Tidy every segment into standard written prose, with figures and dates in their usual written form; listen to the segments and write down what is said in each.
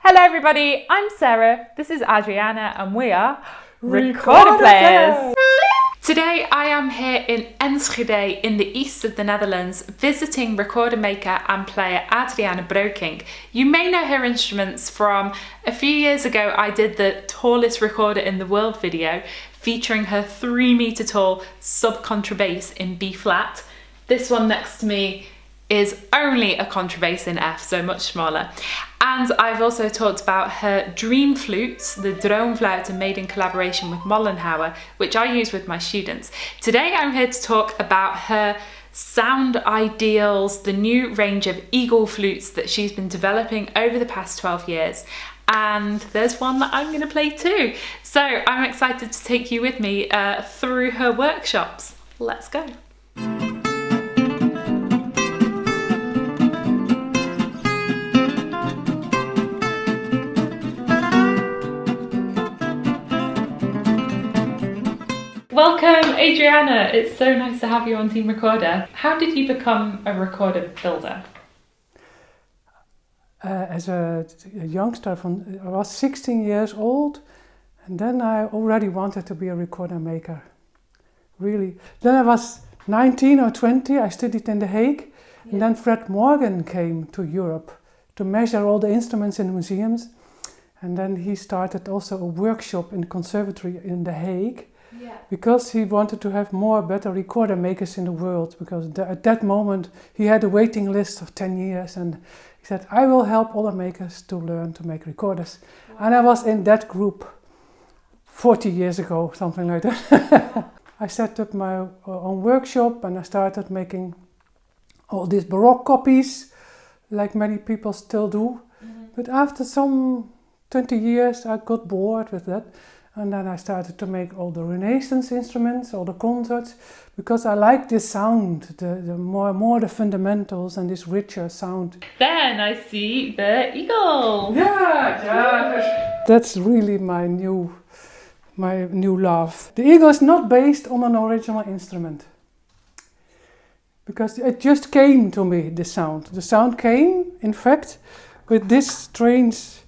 Hello everybody, I'm Sarah, this is Adriana and we are Recorder Players. Today I am here in Enschede in the east of the Netherlands visiting recorder maker and player Adriana Breukink. You may know her instruments from a few years ago I did the tallest recorder in the world video featuring her 3-meter tall sub-contrabass in B flat. This one next to me is only a contrabass in F, so much smaller. And I've also talked about her dream flutes, the Droomfluiten made in collaboration with Mollenhauer, which I use with my students. Today I'm here to talk about her sound ideals, the new range of Eagle flutes that she's been developing over the past 12 years. And there's one that I'm going to play too. So I'm excited to take you with me through her workshops. Let's go. Welcome, Adriana. It's so nice to have you on Team Recorder. How did you become a recorder builder? As a youngster, I was 16 years old, and then I already wanted to be a recorder maker. Really. Then I was 19 or 20, I studied in The Hague, and then Fred Morgan came to Europe to measure all the instruments in the museums. And then he started also a workshop in the conservatory in The Hague. Because he wanted to have better recorder makers in the world, because at that moment he had a waiting list of 10 years and he said, I will help other makers to learn to make recorders. Wow. And I was in that group 40 years ago, something like that. Wow. I set up my own workshop and I started making all these Baroque copies, like many people still do. Mm-hmm. But after some 20 years I got bored with that. And then I started to make all the Renaissance instruments, all the concerts, because I like this sound, the more the fundamentals and this richer sound. Then I see the Eagle. Yeah. That's really my new love. The Eagle is not based on an original instrument, because it just came to me, the sound. The sound came, in fact, with this strange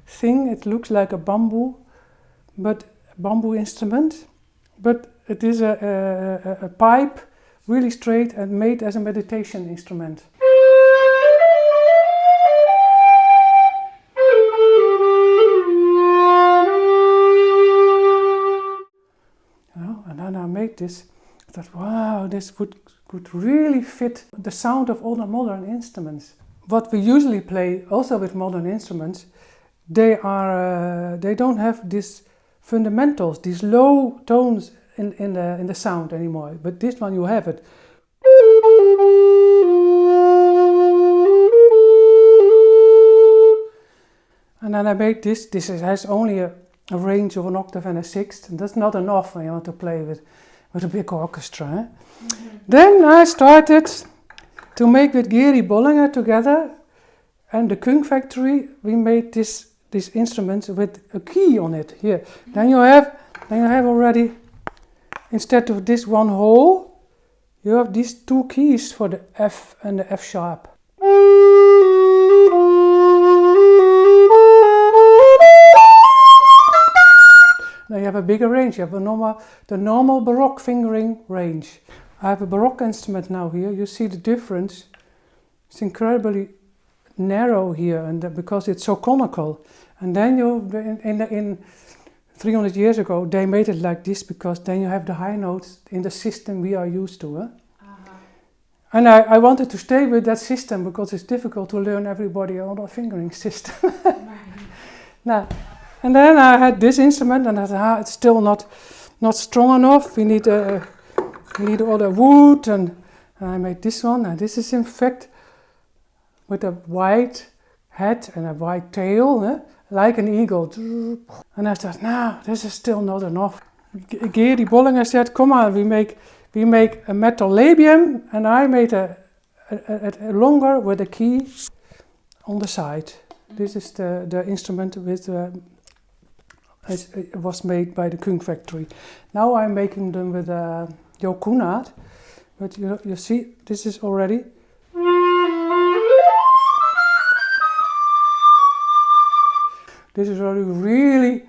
thing. It looks like a bamboo instrument, but it is a pipe, really straight and made as a meditation instrument. And then I made this. I thought, wow, this could really fit the sound of all the modern instruments. What we usually play also with modern instruments, they don't have this fundamentals, these low tones in the sound anymore. But this one you have it. And then I made this. This has only a range of an octave and a sixth, and that's not enough when you want to play with a big orchestra. Eh? Mm-hmm. Then I started to make with Geri Bollinger together and the Kung Factory. We made this instruments with a key on it here. Then you have already, instead of this one hole, you have these two keys for the F and the F sharp. Now you have a bigger range. You have the normal Baroque fingering range. I have a Baroque instrument now here. You see the difference. It's incredibly narrow here, and because it's so conical. And then in 300 years ago they made it like this, because then you have the high notes in the system we are used to. Uh-huh. And I wanted to stay with that system because it's difficult to learn everybody other fingering system. Now, and then I had this instrument and I thought, it's still not strong enough. We need other wood, and I made this one. And this is in fact with a white head and a white tail, like an eagle. And I thought, no, this is still not enough. Geri Bollinger said, come on, we make a metal labium, and I made a longer with a key on the side. This is the instrument with it was made by the Kung Factory. Now I'm making them with Jo Koenaert, but you see, this is already. This is where you really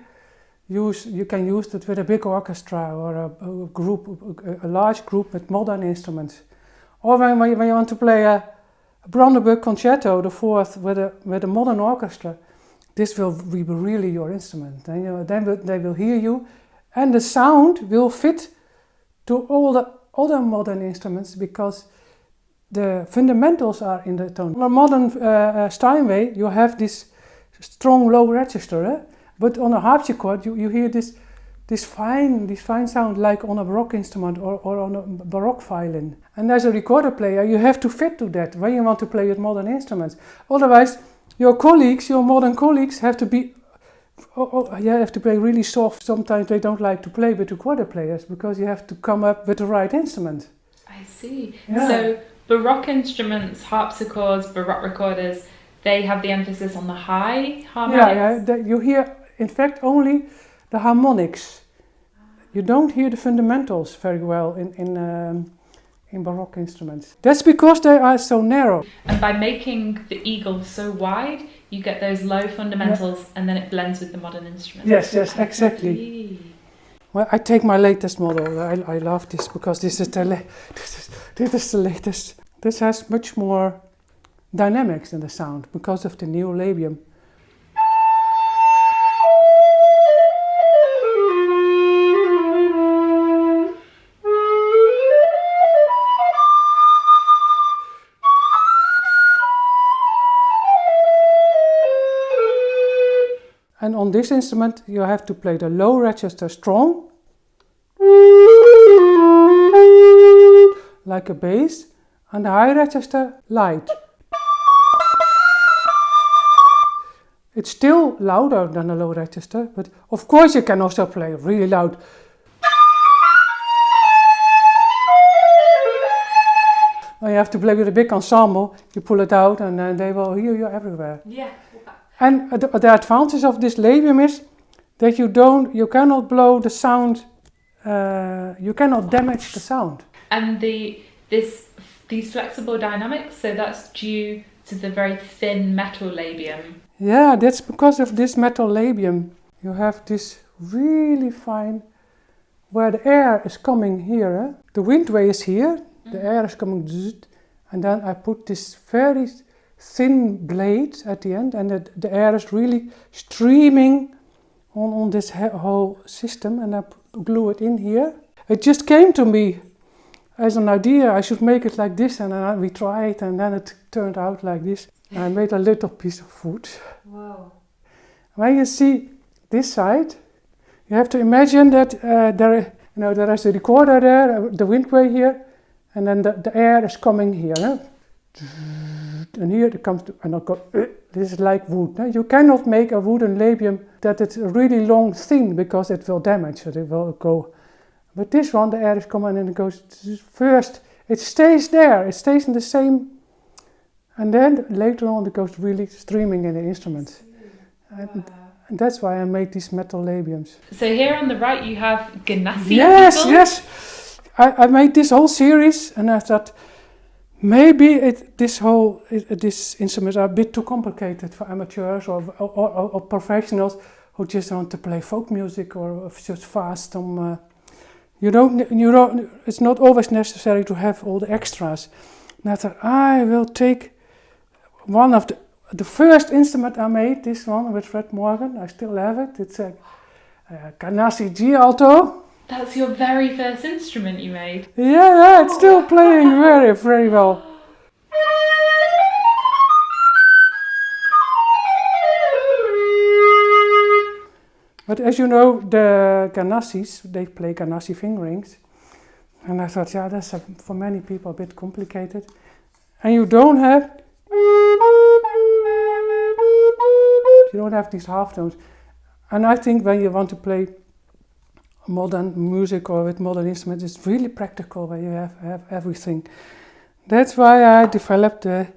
you can use it with a big orchestra or a group, a large group with modern instruments. Or when you want to play a Brandenburg Concerto, the fourth, with a modern orchestra, this will be really your instrument. And then they will hear you, and the sound will fit to all the other modern instruments because the fundamentals are in the tone. On a modern Steinway, you have this strong low register, but on a harpsichord you hear this fine sound like on a Baroque instrument or on a Baroque violin. And as a recorder player, you have to fit to that when you want to play with modern instruments. Otherwise, your modern colleagues, have to be have to play really soft. Sometimes they don't like to play with recorder players because you have to come up with the right instrument. I see. Yeah. So Baroque instruments, harpsichords, Baroque recorders, they have the emphasis on the high harmonics? Yeah, you hear, in fact, only the harmonics. You don't hear the fundamentals very well in Baroque instruments. That's because they are so narrow. And by making the Eagle so wide, you get those low fundamentals, and then it blends with the modern instruments. Yes, exactly. Well, I take my latest model. I love this because this is the latest. This has much more dynamics in the sound because of the new labium. And on this instrument you have to play the low register strong, like a bass, and the high register light. It's still louder than the low register, but of course you can also play really loud. When you have to play with a big ensemble, you pull it out and then they will hear you everywhere. Yeah. And the advantage of this labium is that you cannot blow the sound, you cannot damage the sound. And these flexible dynamics, so that's due to the very thin metal labium. Yeah, that's because of this metal labium. You have this really fine, where the air is coming here. The windway is here, the air is coming, and then I put this very thin blade at the end, and the air is really streaming on this whole system, and I glue it in here. It just came to me as an idea, I should make it like this, and then we tried, and then it turned out like this. I made a little piece of wood. Wow. When you see this side, you have to imagine that there is a recorder there, the windway here, and then the air is coming here. And here it comes to, and I go, this is like wood. You cannot make a wooden labium that it's really long, thin, because it will damage, it will go. But this one, the air is coming and it goes first, it stays there, it stays in the same, and then later on it goes really streaming in the instrument. And that's why I made these metal labiums. So here on the right you have Ganassi Eagle. Yes. I made this whole series, and I thought maybe this instruments are a bit too complicated for amateurs or professionals who just want to play folk music or just fast. It's not always necessary to have all the extras. And I thought I will take one of the first instrument I made, this one with Fred Morgan. I still have it. It's a Ganassi Eagle. That's your very first instrument you made? Yeah, it's still playing very, very well. But as you know, the Ganassis, they play Ganassi fingerings. And I thought, that's for many people a bit complicated. And you don't have these half tones. And I think when you want to play modern music or with modern instruments, it's really practical when you have everything. That's why I developed the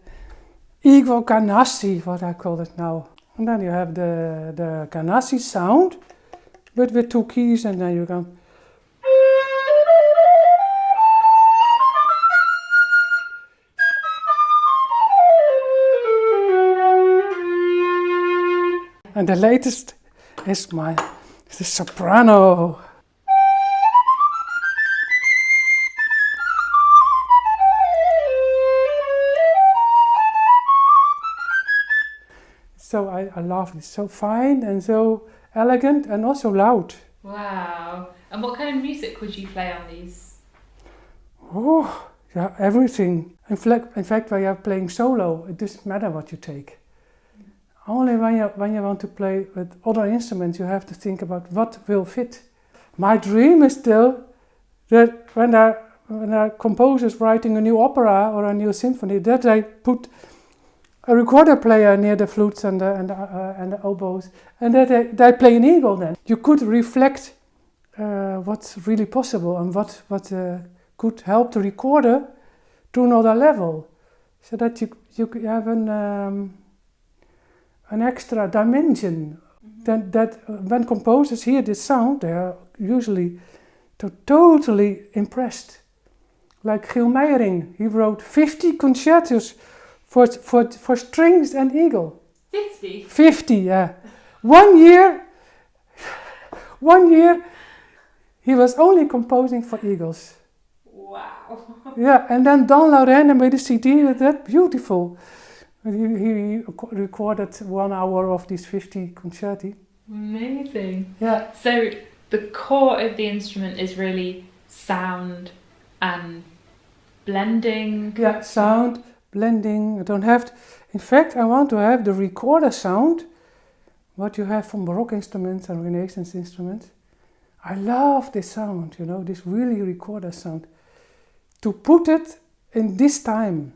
Eagle Ganassi, what I call it now. And then you have the Ganassi sound, but with two keys, and then you can. And the latest is the soprano. So I love it. It's so fine and so elegant and also loud. Wow. And what kind of music would you play on these? Oh, yeah, everything. In fact, when you're playing solo, it doesn't matter what you take. Only when you want to play with other instruments, you have to think about what will fit. My dream is still that when a composer is writing a new opera or a new symphony, that they put a recorder player near the flutes and the oboes, and that they play an eagle. Then you could reflect what's really possible and what could help the recorder to another level, so that you have an extra dimension. That when composers hear this sound, they are usually totally impressed. Like Giel Meijering, he wrote 50 concertos for strings and eagle. 50? 50, yeah. One year he was only composing for eagles. Wow. Yeah, and then Don Lorraine made a CD with that, beautiful. He recorded 1 hour of these 50 concerti. Amazing. Yeah. So the core of the instrument is really sound and blending. Yeah, sound, blending. I don't have to, in fact, I want to have the recorder sound, what you have from Baroque instruments and Renaissance instruments. I love this sound, this really recorder sound. To put it in this time,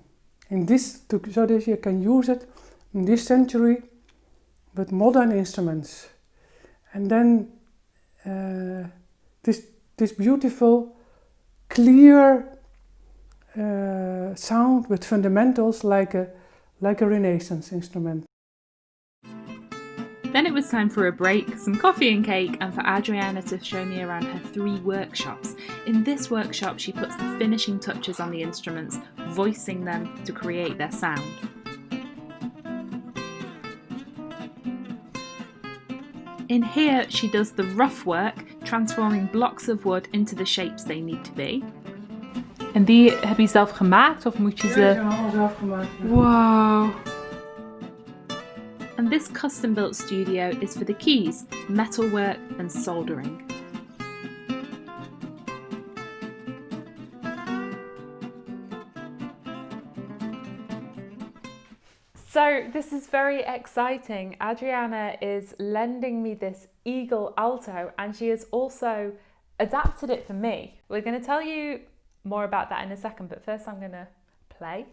so that you can use it in this century with modern instruments. And then this beautiful, clear sound with fundamentals like a Renaissance instrument. Then it was time for a break, some coffee and cake, and for Adriana to show me around her 3 workshops. In this workshop, she puts the finishing touches on the instruments, voicing them to create their sound. In here, she does the rough work, transforming blocks of wood into the shapes they need to be. En die heb je zelf gemaakt of moet je ze... Ja, die zijn allemaal zelf gemaakt. Ja. Wow. And this custom-built studio is for the keys, metalwork and soldering. So this is very exciting. Adriana is lending me this Eagle Alto and she has also adapted it for me. We're going to tell you more about that in a second, but first I'm going to play.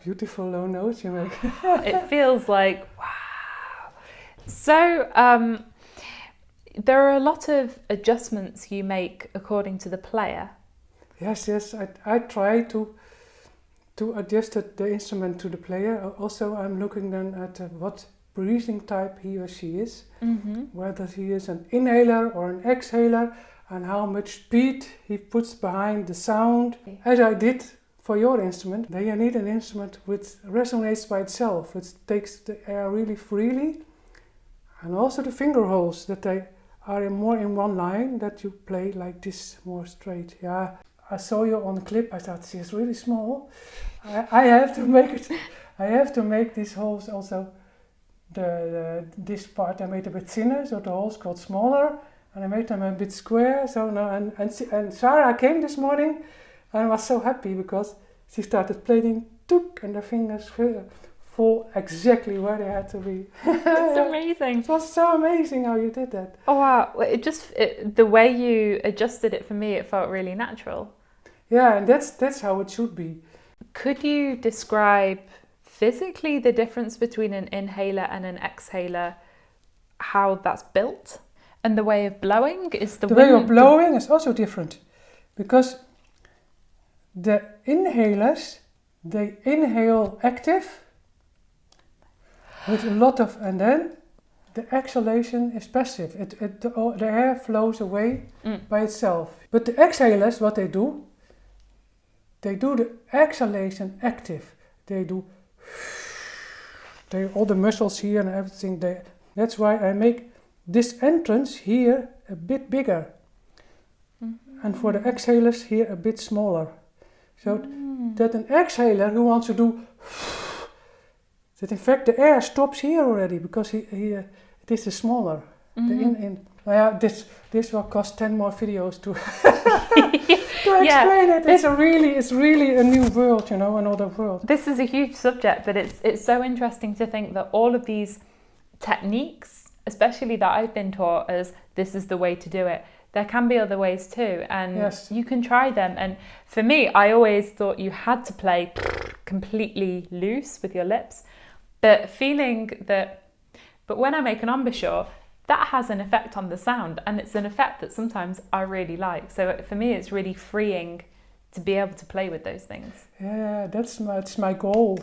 Beautiful low notes you make. It feels like, wow. So there are a lot of adjustments you make according to the player. Yes, I try to adjust the instrument to the player. Also, I'm looking then at what breathing type he or she is, whether he is an inhaler or an exhaler, and how much speed he puts behind the sound, as I did for your instrument. Then you need an instrument which resonates by itself, which takes the air really freely, and also the finger holes, that they are more in one line, that you play like this, more straight. Yeah, I saw you on the clip, I thought she's really small. I have to make it. I have to make these holes also. This part I made a bit thinner, so the holes got smaller, and I made them a bit square. So now and Sarah came this morning. And I was so happy because she started playing tuk, and the fingers fall exactly where they had to be. It's amazing. It was so amazing how you did that. Oh wow, the way you adjusted it for me, it felt really natural. Yeah, and that's how it should be. Could you describe physically the difference between an inhaler and an exhaler, how that's built? And the way of blowing is the The wind. way of blowing is also different, because the inhalers, they inhale active with a lot of, and then the exhalation is passive. The air flows away by itself. But the exhalers, what they do the exhalation active. They do, all the muscles here and everything. That's why I make this entrance here a bit bigger, and for the exhalers here a bit smaller. So that an exhaler who wants to do, that in fact the air stops here already, because this is smaller. This will cost 10 more videos to explain it. It's really a new world, another world. This is a huge subject, but it's so interesting to think that all of these techniques, especially that I've been taught as this is the way to do it, there can be other ways too, and you can try them. And for me, I always thought you had to play completely loose with your lips, but when I make an embouchure, that has an effect on the sound, and it's an effect that sometimes I really like. So for me, it's really freeing to be able to play with those things. Yeah, that's my goal.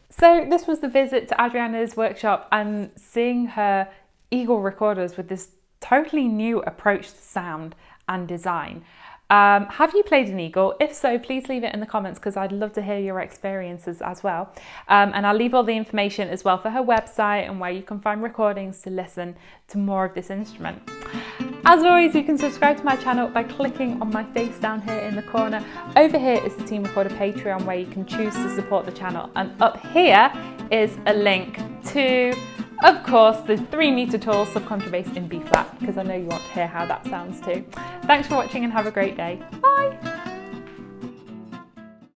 So this was the visit to Adriana's workshop and seeing her Eagle recorders with this totally new approach to sound and design. Have you played an Eagle? If so, please leave it in the comments, because I'd love to hear your experiences as well. And I'll leave all the information as well for her website and where you can find recordings to listen to more of this instrument. As always, you can subscribe to my channel by clicking on my face down here in the corner. Over here is the Team Recorder Patreon, where you can choose to support the channel. And up here is a link to, of course, the 3-meter tall subcontrabass in B flat, because I know you want to hear how that sounds too. Thanks for watching and have a great day. Bye!